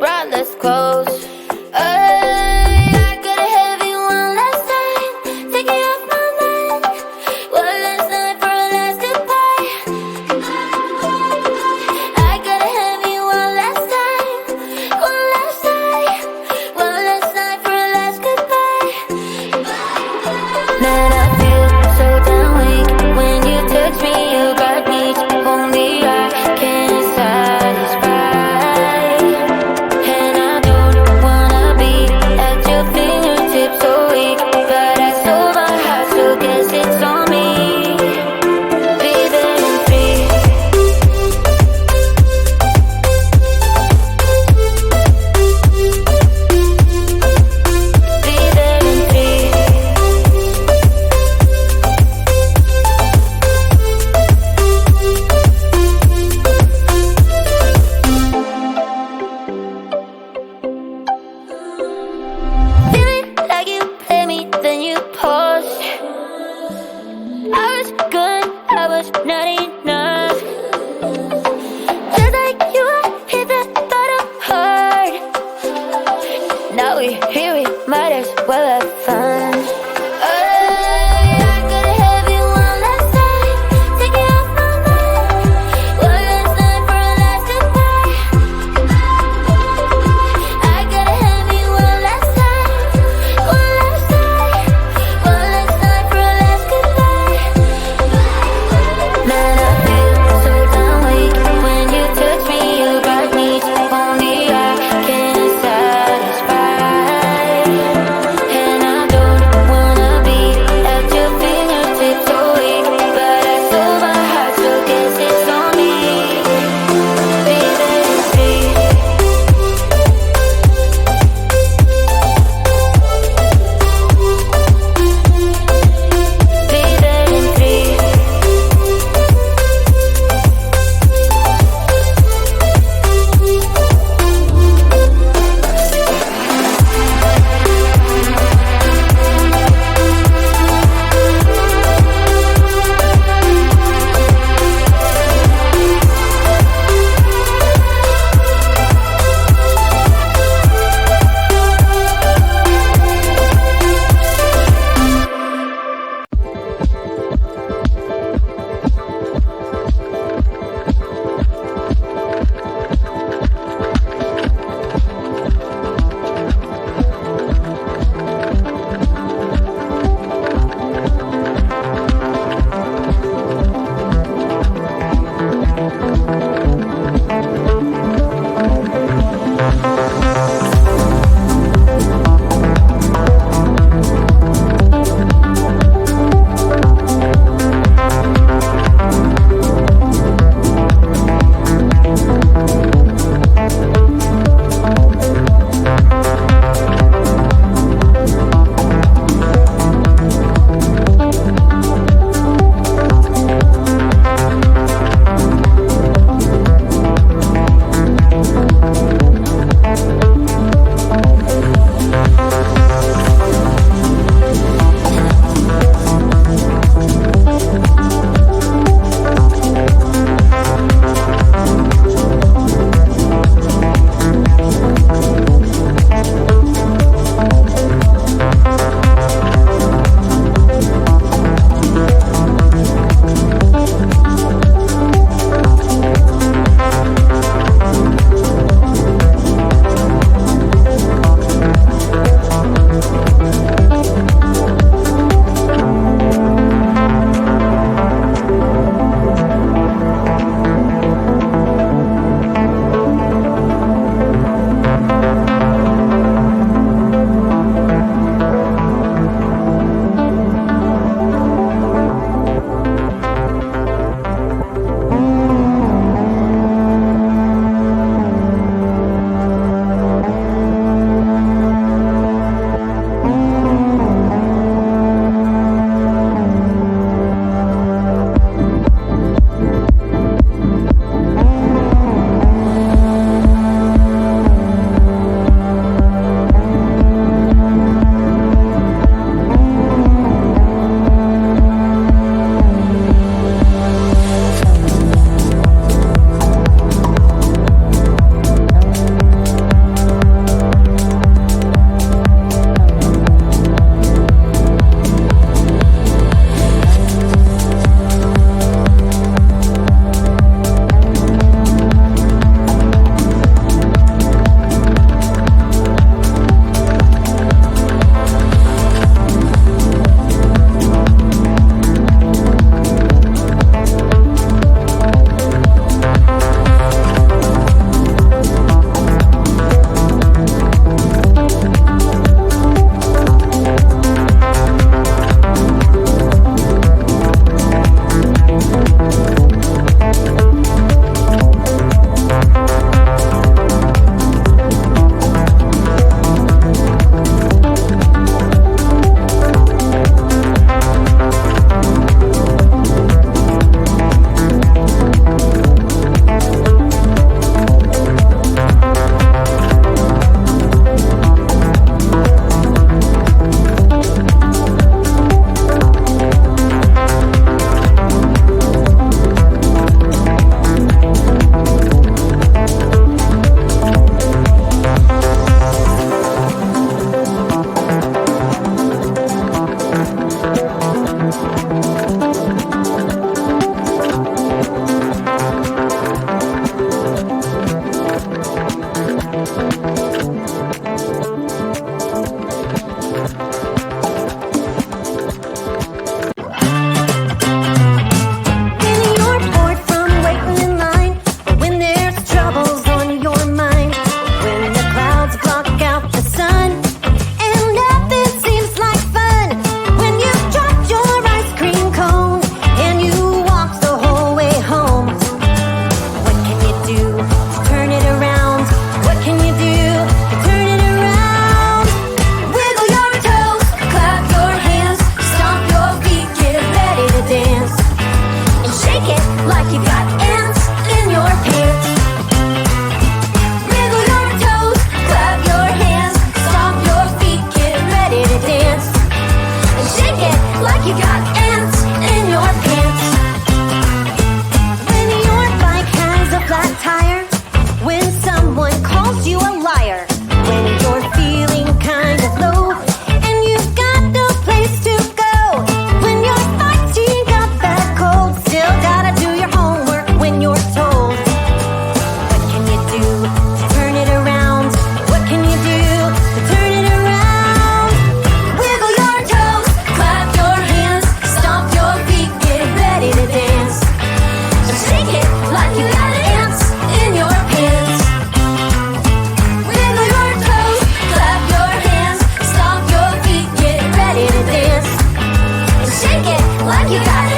brought us close. I gotta have you one last time, take it off my mind. One last night for a last goodbye. I gotta have you one last time, one last night, one last night for a last goodbye. Man, I feel so damn weak when you touch me. You got me, only I can satisfy. And I don't Like you got ants in your pants. Wiggle your toes, clap your hands, stomp your feet, get ready to dance. And shake it like you got ants in your pants. When your bike has a flat tire, when someone calls you a liar, when you're feeling kind of low and you've got no place to go, when you're fighting a bad cold, still gotta do your homework when you're told. What can you do to turn it around? What can you do to turn it around? Wiggle your toes, clap your hands, stomp your feet, get ready to dance. And shake it like you got ants in your pants. Wiggle your toes, clap your hands, stomp your feet, get ready to dance. And shake it like you got